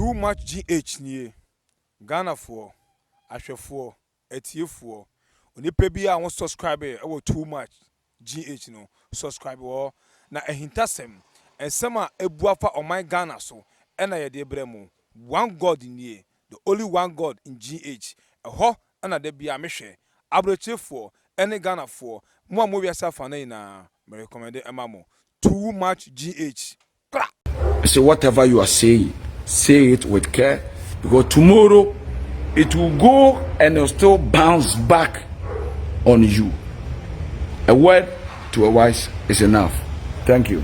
too much GH nie Ghana for ahwefo etiefo onipa bi a won subscribe e too much GH no subscribe wo na ehintasem ensema ebuafa oman Ghana so ena ye de bremu one God nie the only one God in GH eho ena de bia mehwe abrochefo ene Ghana for mo mo wiasa fa na me recommend emamo too much GH. So whatever you are saying, say it with care, because tomorrow it will go and it will still bounce back on you. A word to a wise is enough. Thank you.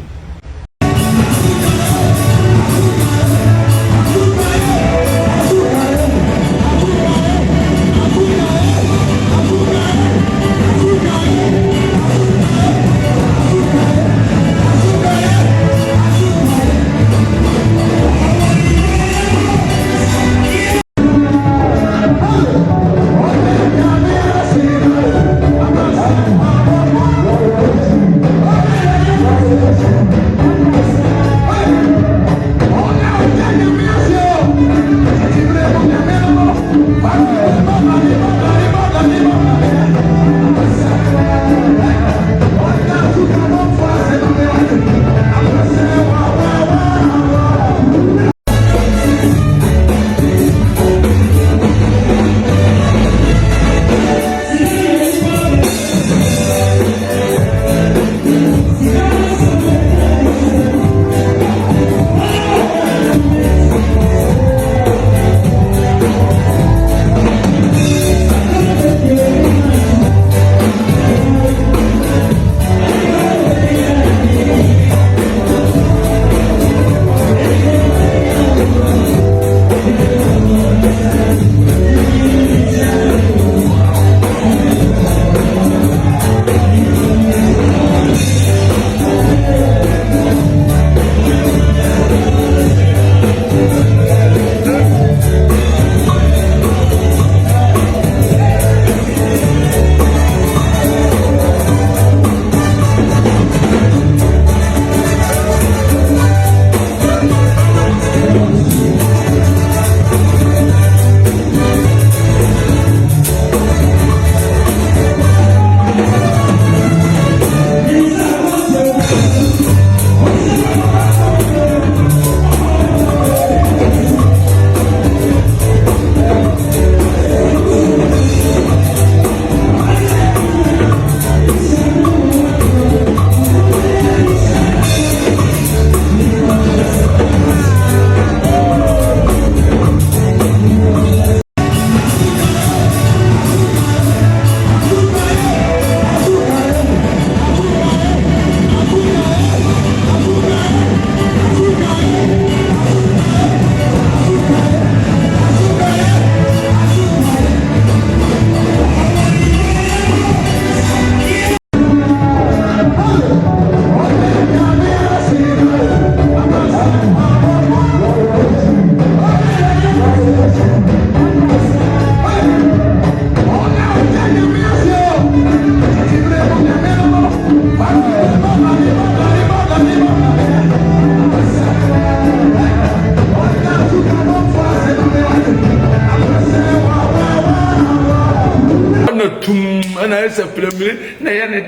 na esa plemire na ya ne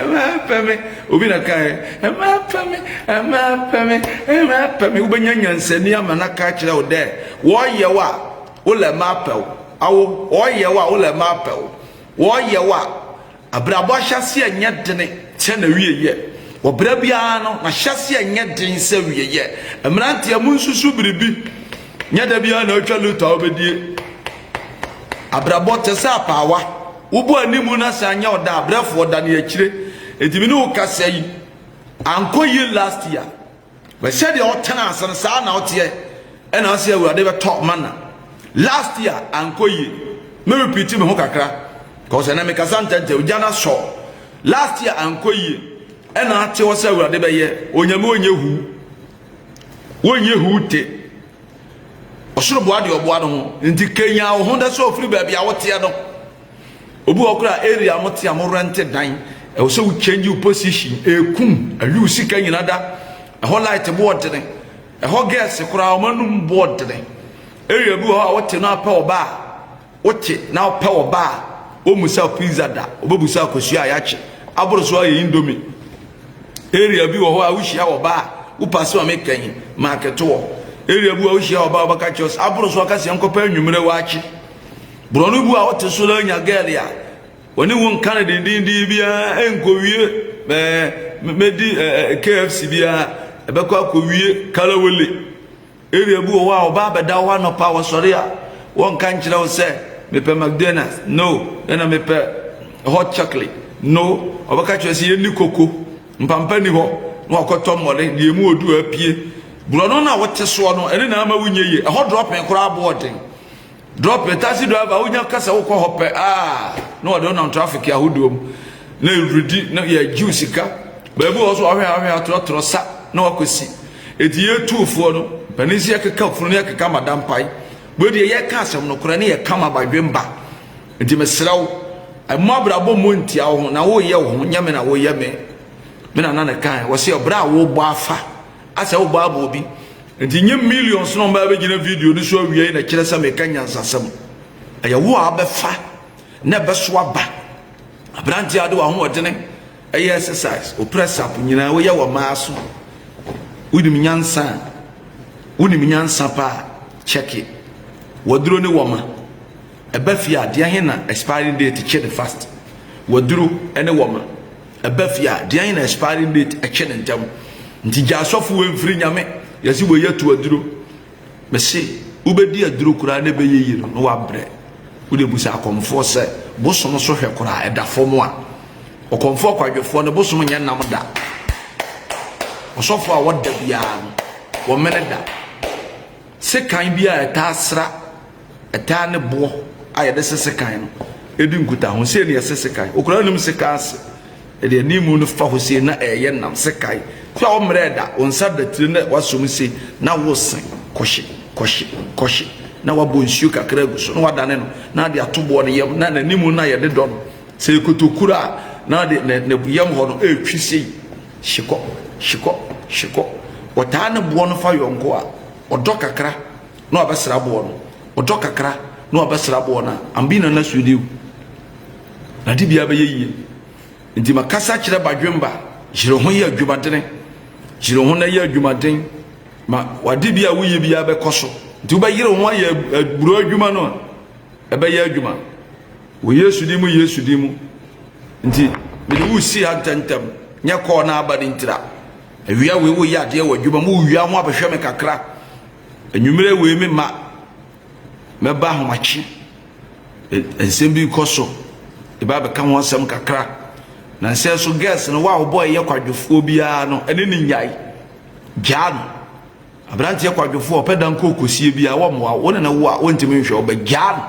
ma pame obi na kai ma pame ubenya nyansani ama na ka kire wo de wo ye wa wo le ma pew awo wo ye wa wo le ma pew wo ye wa abrabo hyase anya dene che na wieye wo bra bia no na hyase anya den se wieye emrante amu nsusu biribi nya da bia na otwa luta obedie abrabo tesa pawa ubu animu na sanya oda abrafo oda na akire edimi ne ukasa yi anko yi last year we said the otana asan sa na otie e na ase awurade be top man last year anko yi me repeat me ho kakra cause na me kasa ntante ujana so last year anko yi e na ate wo se awurade be ye onyame onye hu te osoro boade oboado ho nti Kenya wo ho da so ofiri ba bia wote no obu okura area mote amorante dan e wo so change your position ekum alu sika nyina da e ho light board ne ho gas kura omanum board ne area bi ho wote na pa oba wote na pa oba o musa pizza da obebusa akosua ya che aboro so ayi indomie area bi ho a wuhia oba wo pass wa mekan market wo area bi wo wuhia oba baka chos aboro so aka se nkopa anwumre wa achi bronu bu a wote so la nya girl ya woni won kan dindin bia enkowie medi KFC bia ebekọ akowie kalawole area bu wo a oba beda wo no pa wo sori a won kan kire wo se mepe McDonald's no na mepe hot chocolate no obaka chwese ye ni koko mpampa ni ho no akoto mole de emu odu apie burono na wote so no ene na ama wunye ye ho drop en kura boarding drop taxi driver wunya kasa wo ko hope no do na traffic ya hodom na redi na ya juice ka babu also ahwe atro sa na wakosi ediye tuufo no panisi yakeka funu yakeka madam pai bodi ye ka asem no kora ne ye kama badwemba enti mesrawo amabrabo montia wo na wo ye wo nyame na wo ye me na na kan wo se obra wo bo afa asa wo bo abo bi enti nye millions no ba be gina video ni so awie na kire sa me kanya nsasam aya wo abefa na beso aba abranti ade wo ho odene ayi exercise o press up nyina wo ye wo maaso unim nyansa pa check it waduro ne woma ebafia de ahe na expiring date check the fast waduro ene woma ebafia de ahe na expiring date check the ntam nti jasofo wemfiri nyame yesi wo yetu waduro mesi ubedi aduro kura ne be yeyiro no wabre ude busa akomfo se bosom so hwe kura edafo mo a okomfo kwadwefo ne bosom nya nam da osofo a wada bia wo meneda sekan bia etasra eta ne bo ayede sesekan no edi nkuta ho se ne sesekan okura nim sekas ede animu no fa ho se na eye nam sekan kwa o mreda onsa da tire na wasom se na wosen koshi na wabonsuo kakra gu so na wadane no na de atobo ne yam na animu na yede don se kotokura na de ne yam ho no etwi sei shiko wata ne bo no fa yonko a odo kakra na obesra bo no odo kakra na obesra bo na ambina na sudiu na di bia be yeye nti makasa kire badwemba jiro ho ye adwumadene jiro ho na ye adwumaden ma wadi bia wuye bia be koso nti ba yire ho ye buru adwuma no ebe ye adwuma wo yesu di mu nti me wu si atantam nya ko na abade ntira awia we wo ya de wa dwuma mu wia ho abehwe me kakra enwumere we me ma me ba ho machi ensem bi koso e ba be ka ho asem kakra na nse so gas no wa boy ye kwadwofo bia no ene ni nyai jan abranti ye kwadwofo opedan ko kosie bia wo mo wo na wo a wontimi hwe oba jan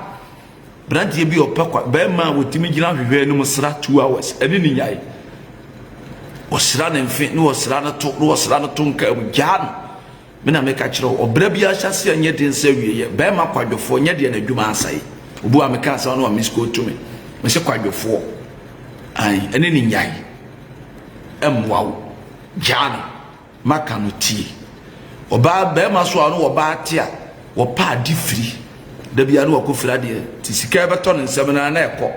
abranti ye bi opekwa be ma wotimi gina hwehwe enu musra 2 hours ene ni nyai osra na mfe no osra na to nka jan me na me ka kire obra bia hyase anye den sa wieye be ma kwadwofo nye de na dwuma asai obu a me ka sa no wa misko to me se kwadwofo ai ene ni nyai emwawo jan maka no tie oba be ma so anu oba atia wo pa di free da bia no wakofira de ti sika be to ne nsem na na ekọ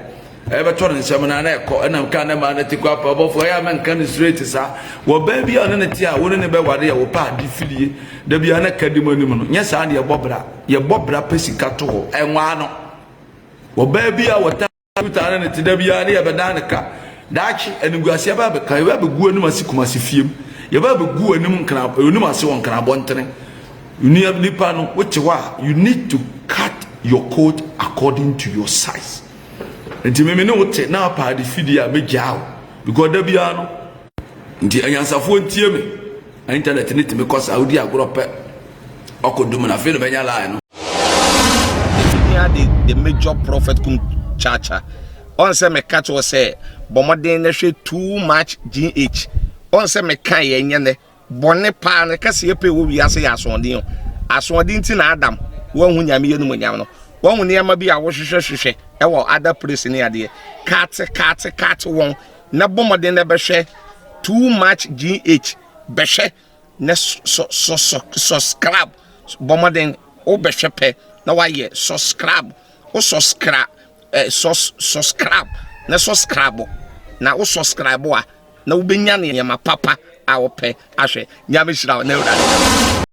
ebe to ne nsem na na ekọ enam ka na ma na ti kwa pa Obofour ya man kan straight sa wo ba bia ne ti a wo ne be wade ya wo pa di free da bia na kadimo nim no nya sa ne ye bobra pesika to ho enwa no wo ba bia wo ta tuta ne ti da bia ne ye be dan ka daachi eniguase ba be kai ba be gu anim asikumase fiem ye ba be gu anim nkra anim ase won nkra bontene nipa no wote wa you need to cut your coat according to your size enti me ne wote na pa de fidi a megyawo because da bia no nti anyansafo ntie me internet ne timi kosa audi agorope okodum na fe no benya line no the major prophet kum chacha on say me catch was say bomoden na hwe too much gh on say me kan ye nye ne bone pa ne kase ye pe wo wiase ya asondin ti na adam wo hu nyame ye no nyam no wo hu ne ma bi a wo hwehwehwehwe e wo other place ne ade kat won na bomoden na be hwe too much gh be hwe ne subscribe bomoden obehwepe na waye subscribe o subscribe subscribe na subscribe na o subscribe a na wobenya ne yama papa a wope ahwe nyame hyira na ewura